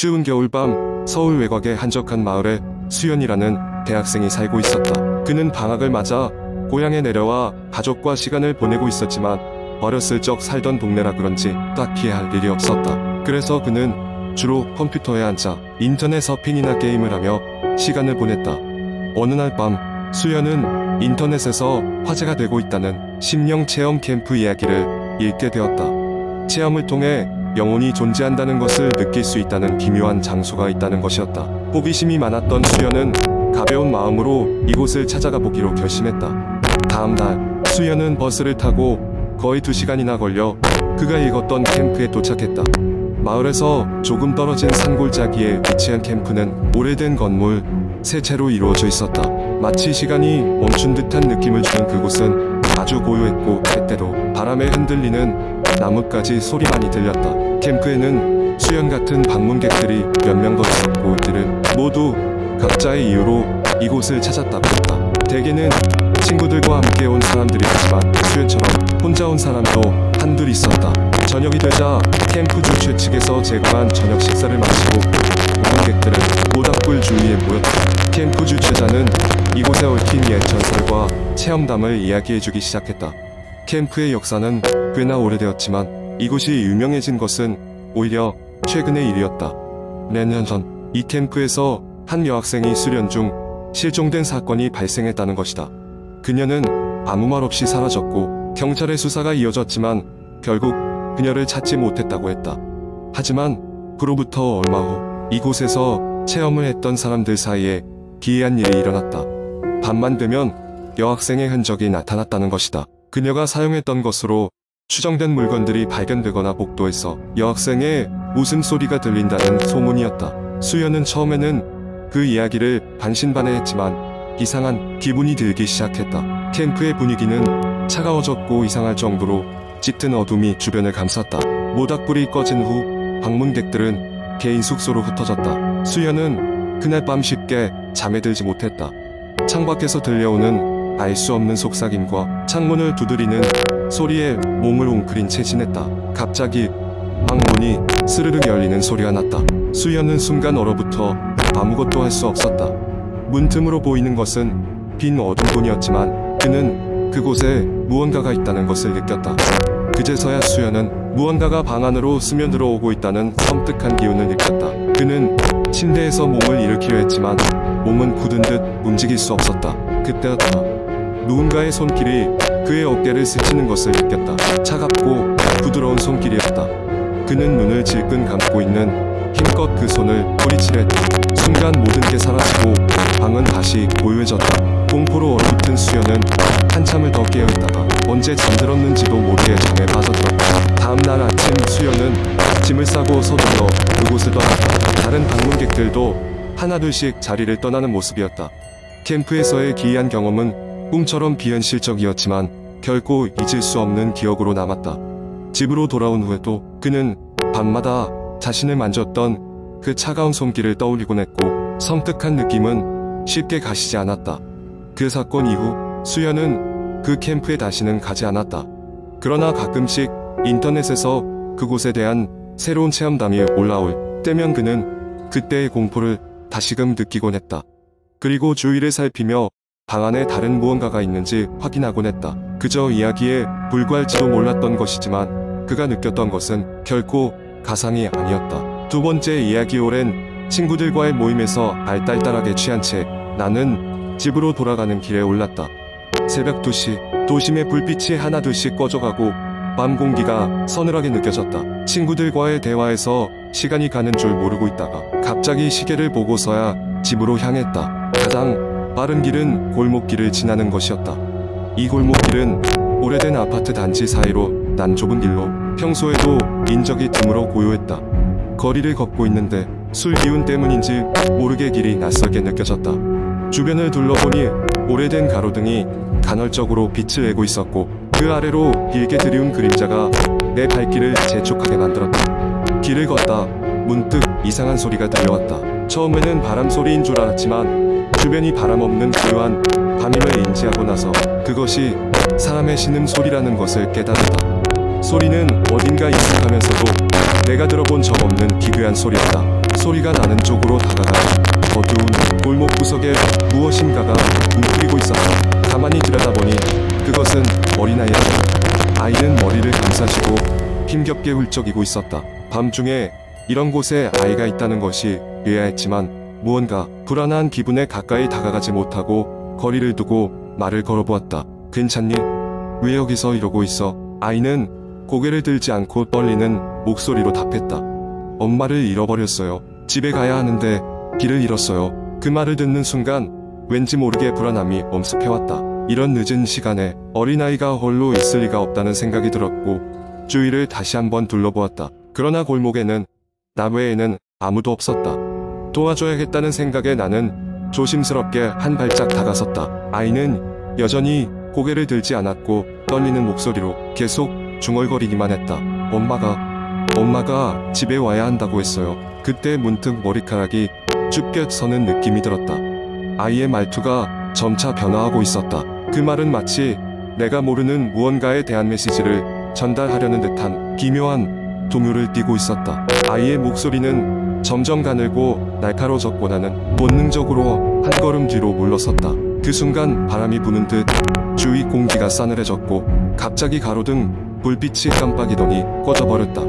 추운 겨울밤 서울 외곽의 한적한 마을에 수연이라는 대학생이 살고 있었다. 그는 방학을 맞아 고향에 내려와 가족과 시간을 보내고 있었지만 어렸을 적 살던 동네라 그런지 딱히 할 일이 없었다. 그래서 그는 주로 컴퓨터에 앉아 인터넷 서핑이나 게임을 하며 시간을 보냈다. 어느 날 밤 수연은 인터넷에서 화제가 되고 있다는 심령 체험 캠프 이야기를 읽게 되었다. 체험을 통해 영혼이 존재한다는 것을 느낄 수 있다는 기묘한 장소가 있다는 것이었다. 호기심이 많았던 수연은 가벼운 마음으로 이곳을 찾아가 보기로 결심했다. 다음 날 수연은 버스를 타고 거의 2시간이나 걸려 그가 읽었던 캠프에 도착했다. 마을에서 조금 떨어진 산골짜기에 위치한 캠프는 오래된 건물 3채로 이루어져 있었다. 마치 시간이 멈춘 듯한 느낌을 주는 그곳은 아주 고요했고 때때로 바람에 흔들리는 나뭇가지 소리만이 들렸다. 캠프에는 수연 같은 방문객들이 몇 명 더 있었고 이들은 모두 각자의 이유로 이곳을 찾았다고 했다. 대개는 친구들과 함께 온 사람들이었지만 수연처럼 혼자 온 사람도 한둘 있었다. 저녁이 되자 캠프주 최측에서 제공한 저녁 식사를 마치고 방문객들은 모닥불 주위에 모였다. 캠프 주최자는 이곳에 얽힌 옛 전설과 체험담을 이야기해주기 시작했다. 캠프의 역사는 꽤나 오래되었지만 이곳이 유명해진 것은 오히려 최근의 일이었다. 몇 년 전 이 캠프에서 한 여학생이 수련 중 실종된 사건이 발생했다는 것이다. 그녀는 아무 말 없이 사라졌고 경찰의 수사가 이어졌지만 결국 그녀를 찾지 못했다고 했다. 하지만 그로부터 얼마 후 이곳에서 체험을 했던 사람들 사이에 기이한 일이 일어났다. 밤만 되면 여학생의 흔적이 나타났다는 것이다. 그녀가 사용했던 것으로 추정된 물건들이 발견되거나 복도에서 여학생의 웃음소리가 들린다는 소문이었다. 수연은 처음에는 그 이야기를 반신반의했지만 이상한 기분이 들기 시작했다. 캠프의 분위기는 차가워졌고 이상할 정도로 짙은 어둠이 주변을 감쌌다. 모닥불이 꺼진 후 방문객들은 개인 숙소로 흩어졌다. 수연은 그날 밤 쉽게 잠에 들지 못했다. 창밖에서 들려오는 알 수 없는 속삭임과 창문을 두드리는 소리에 몸을 웅크린 채 지냈다. 갑자기 방문이 스르륵 열리는 소리가 났다. 수연은 순간 얼어붙어 아무것도 할 수 없었다. 문틈으로 보이는 것은 빈 어둠뿐이었지만 그는 그곳에 무언가가 있다는 것을 느꼈다. 그제서야 수연은 무언가가 방 안으로 스며들어오고 있다는 섬뜩한 기운을 느꼈다. 그는 침대에서 몸을 일으키려 했지만 몸은 굳은 듯 움직일 수 없었다. 그때였다. 누군가의 손길이 그의 어깨를 스치는 것을 느꼈다. 차갑고 부드러운 손길이었다. 그는 눈을 질끈 감고 있는 힘껏 그 손을 뿌리치려 했다. 순간 모든 게 사라지고 방은 다시 고요해졌다. 공포로 얼어붙은 수연은 한참을 더 깨어있다가 언제 잠들었는지도 모르게 잠에 빠졌다. 다음날 아침 수연은 짐을 싸고 서둘러 그곳을 떠났다. 다른 방문객들도 하나둘씩 자리를 떠나는 모습이었다. 캠프에서의 기이한 경험은 꿈처럼 비현실적이었지만 결코 잊을 수 없는 기억으로 남았다. 집으로 돌아온 후에도 그는 밤마다 자신을 만졌던 그 차가운 손길을 떠올리곤 했고 섬뜩한 느낌은 쉽게 가시지 않았다. 그 사건 이후 수연은 그 캠프에 다시는 가지 않았다. 그러나 가끔씩 인터넷에서 그곳에 대한 새로운 체험담이 올라올 때면 그는 그때의 공포를 다시금 느끼곤 했다. 그리고 주위를 살피며 방 안에 다른 무언가가 있는지 확인하곤 했다. 그저 이야기에 불과할지도 몰랐던 것이지만 그가 느꼈던 것은 결코 가상이 아니었다. 두 번째 이야기. 오랜 친구들과의 모임에서 알딸딸하게 취한 채 나는 집으로 돌아가는 길에 올랐다. 새벽 2시 도심의 불빛이 하나둘씩 꺼져가고 밤 공기가 서늘하게 느껴졌다. 친구들과의 대화에서 시간이 가는 줄 모르고 있다가 갑자기 시계를 보고서야 집으로 향했다. 가장 빠른 길은 골목길을 지나는 것이었다. 이 골목길은 오래된 아파트 단지 사이로 난 좁은 길로 평소에도 인적이 드물어 고요했다. 거리를 걷고 있는데 술 기운 때문인지 모르게 길이 낯설게 느껴졌다. 주변을 둘러보니 오래된 가로등이 간헐적으로 빛을 내고 있었고 그 아래로 길게 드리운 그림자가 내 발길을 재촉하게 만들었다. 길을 걷다 문득 이상한 소리가 들려왔다. 처음에는 바람 소리인 줄 알았지만 주변이 바람 없는 고요한 밤임을 인지하고 나서 그것이 사람의 신음소리라는 것을 깨달았다. 소리는 어딘가 익숙하면서도 내가 들어본 적 없는 기괴한 소리였다. 소리가 나는 쪽으로 다가가 어두운 골목 구석에 무엇인가가 웅크리고 있었다. 가만히 들여다보니 그것은 어린아이였다. 아이는 머리를 감싸시고 힘겹게 훌쩍이고 있었다. 밤중에 이런 곳에 아이가 있다는 것이 의아했지만 무언가 불안한 기분에 가까이 다가가지 못하고 거리를 두고 말을 걸어보았다. 괜찮니? 왜 여기서 이러고 있어? 아이는 고개를 들지 않고 떨리는 목소리로 답했다. 엄마를 잃어버렸어요. 집에 가야 하는데 길을 잃었어요. 그 말을 듣는 순간 왠지 모르게 불안함이 엄습해왔다. 이런 늦은 시간에 어린아이가 홀로 있을 리가 없다는 생각이 들었고 주위를 다시 한번 둘러보았다. 그러나 골목에는 나 외에는 아무도 없었다. 도와줘야겠다는 생각에 나는 조심스럽게 한 발짝 다가섰다. 아이는 여전히 고개를 들지 않았고 떨리는 목소리로 계속 중얼거리기만 했다. 엄마가 집에 와야 한다고 했어요. 그때 문득 머리카락이 쭈뼛 서는 느낌이 들었다. 아이의 말투가 점차 변화하고 있었다. 그 말은 마치 내가 모르는 무언가에 대한 메시지를 전달하려는 듯한 기묘한 동요를 띠고 있었다. 아이의 목소리는 점점 가늘고 날카로워졌고 나는 본능적으로 한 걸음 뒤로 물러섰다. 그 순간 바람이 부는 듯 주위 공기가 싸늘해졌고 갑자기 가로등 불빛이 깜빡이더니 꺼져버렸다.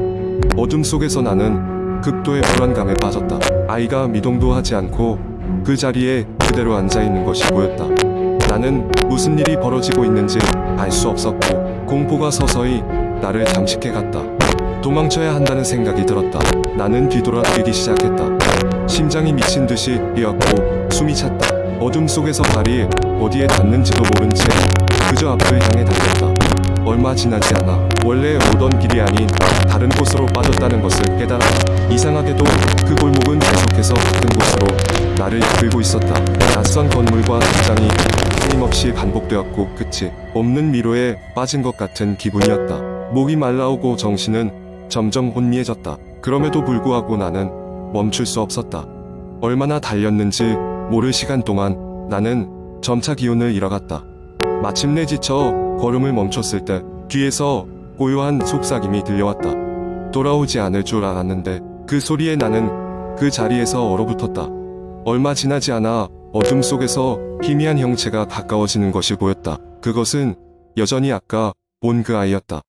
어둠 속에서 나는 극도의 불안감에 빠졌다. 아이가 미동도 하지 않고 그 자리에 그대로 앉아있는 것이 보였다. 나는 무슨 일이 벌어지고 있는지 알 수 없었고 공포가 서서히 나를 잠식해갔다. 도망쳐야 한다는 생각이 들었다. 나는 뒤돌아 뛰기 시작했다. 심장이 미친 듯이 뛰었고 숨이 찼다. 어둠 속에서 발이 어디에 닿는지도 모른 채 그저 앞을 향해 달렸다. 얼마 지나지 않아 원래 오던 길이 아닌 다른 곳으로 빠졌다는 것을 깨달았다. 이상하게도 그 골목은 계속해서 같은 곳으로 나를 이끌고 있었다. 낯선 건물과 등장이 끊임없이 반복되었고 끝이 없는 미로에 빠진 것 같은 기분이었다. 목이 말라오고 정신은 점점 혼미해졌다. 그럼에도 불구하고 나는 멈출 수 없었다. 얼마나 달렸는지 모를 시간 동안 나는 점차 기운을 잃어갔다. 마침내 지쳐 걸음을 멈췄을 때 뒤에서 고요한 속삭임이 들려왔다. 돌아오지 않을 줄 알았는데 그 소리에 나는 그 자리에서 얼어붙었다. 얼마 지나지 않아 어둠 속에서 희미한 형체가 가까워지는 것이 보였다. 그것은 여전히 아까 본 그 아이였다.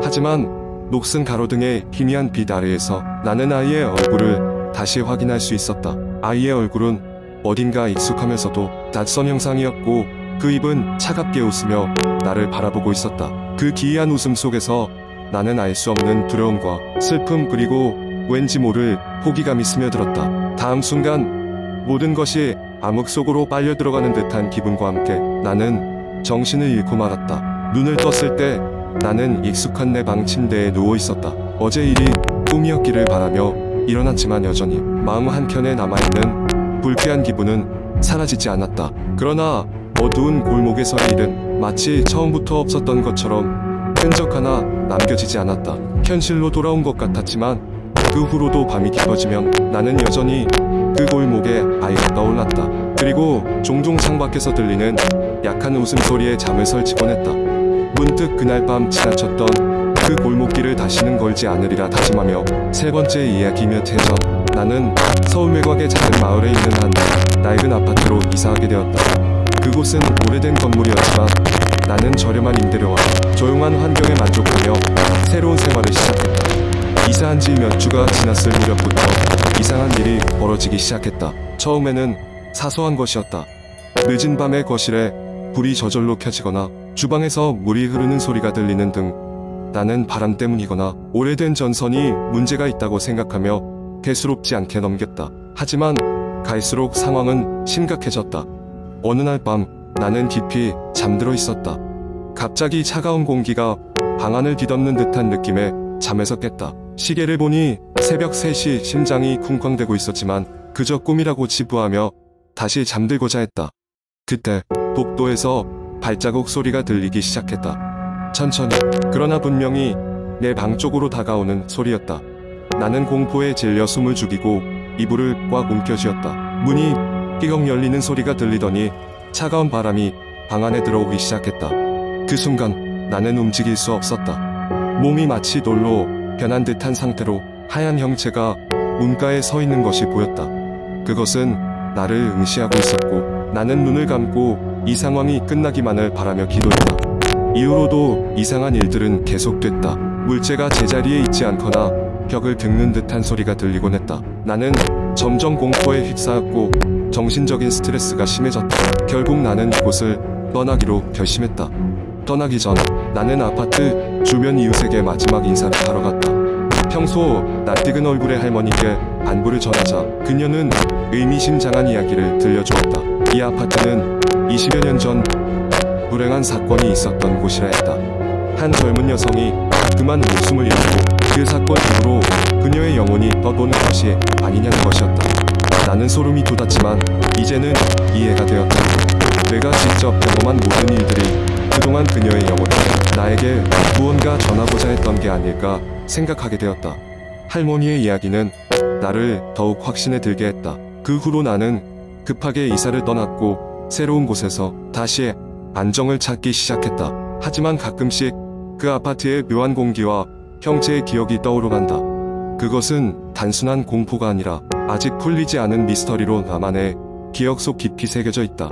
하지만 녹슨 가로등의 희미한 빛 아래에서 나는 아이의 얼굴을 다시 확인할 수 있었다. 아이의 얼굴은 어딘가 익숙하면서도 낯선 형상이었고 그 입은 차갑게 웃으며 나를 바라보고 있었다. 그 기이한 웃음 속에서 나는 알 수 없는 두려움과 슬픔 그리고 왠지 모를 호기감이 스며들었다. 다음 순간 모든 것이 암흑 속으로 빨려 들어가는 듯한 기분과 함께 나는 정신을 잃고 말았다. 눈을 떴을 때 나는 익숙한 내 방 침대에 누워 있었다. 어제 일이 꿈이었기를 바라며 일어났지만 여전히 마음 한켠에 남아있는 불쾌한 기분은 사라지지 않았다. 그러나 어두운 골목에서의 일은 마치 처음부터 없었던 것처럼 흔적 하나 남겨지지 않았다. 현실로 돌아온 것 같았지만 그 후로도 밤이 깊어지면 나는 여전히 그 골목에 아이가 떠올랐다. 그리고 종종 창밖에서 들리는 약한 웃음소리에 잠을 설치곤 했다. 문득 그날 밤 지나쳤던 그 골목길을 다시는 걸지 않으리라 다짐하며 세 번째 이야기 몇 해 전 나는 서울 외곽의 작은 마을에 있는 한 낡은 아파트로 이사하게 되었다. 그곳은 오래된 건물이었지만 나는 저렴한 임대료와 조용한 환경에 만족하며 새로운 생활을 시작했다. 이사한 지 몇 주가 지났을 무렵부터 이상한 일이 벌어지기 시작했다. 처음에는 사소한 것이었다. 늦은 밤에 거실에 불이 저절로 켜지거나 주방에서 물이 흐르는 소리가 들리는 등 나는 바람 때문이거나 오래된 전선이 문제가 있다고 생각하며 대수롭지 않게 넘겼다. 하지만 갈수록 상황은 심각해졌다. 어느 날 밤 나는 깊이 잠들어 있었다. 갑자기 차가운 공기가 방 안을 뒤덮는 듯한 느낌에 잠에서 깼다. 시계를 보니 새벽 3시. 심장이 쿵쾅대고 있었지만 그저 꿈이라고 치부하며 다시 잠들고자 했다. 그때 복도에서 발자국 소리가 들리기 시작했다. 천천히, 그러나 분명히 내 방 쪽으로 다가오는 소리였다. 나는 공포에 질려 숨을 죽이고 이불을 꽉 움켜쥐었다. 문이 삐걱 열리는 소리가 들리더니 차가운 바람이 방 안에 들어오기 시작했다. 그 순간 나는 움직일 수 없었다. 몸이 마치 돌로 변한 듯한 상태로 하얀 형체가 문가에 서 있는 것이 보였다. 그것은 나를 응시하고 있었고 나는 눈을 감고 이 상황이 끝나기만을 바라며 기도했다. 이후로도 이상한 일들은 계속됐다. 물체가 제자리에 있지 않거나 벽을 긁는 듯한 소리가 들리곤 했다. 나는 점점 공포에 휩싸였고 정신적인 스트레스가 심해졌다. 결국 나는 이곳을 떠나기로 결심했다. 떠나기 전 나는 아파트 주변 이웃에게 마지막 인사를 하러 갔다. 평소 낯익은 얼굴의 할머니께 안부를 전하자 그녀는 의미심장한 이야기를 들려주었다. 이 아파트는 20여 년 전 불행한 사건이 있었던 곳이라 했다. 한 젊은 여성이 그만 목숨을 잃고 그 사건 이후로 그녀의 영혼이 떠도는 것이 아니냐는 것이었다. 나는 소름이 돋았지만 이제는 이해가 되었다. 내가 직접 경험한 모든 일들이 그동안 그녀의 영혼을 나에게 무언가 전하고자 했던 게 아닐까 생각하게 되었다. 할머니의 이야기는 나를 더욱 확신에 들게 했다. 그 후로 나는 급하게 이사를 떠났고 새로운 곳에서 다시 안정을 찾기 시작했다. 하지만 가끔씩 그 아파트의 묘한 공기와 형체의 기억이 떠오르간다. 그것은 단순한 공포가 아니라 아직 풀리지 않은 미스터리로 나만의 기억 속 깊이 새겨져 있다.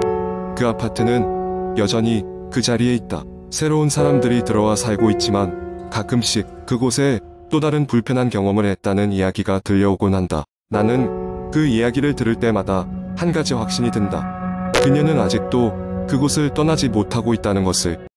그 아파트는 여전히 그 자리에 있다. 새로운 사람들이 들어와 살고 있지만 가끔씩 그곳에 또 다른 불편한 경험을 했다는 이야기가 들려오곤 한다. 나는 그 이야기를 들을 때마다 한 가지 확신이 든다. 그녀는 아직도 그곳을 떠나지 못하고 있다는 것을.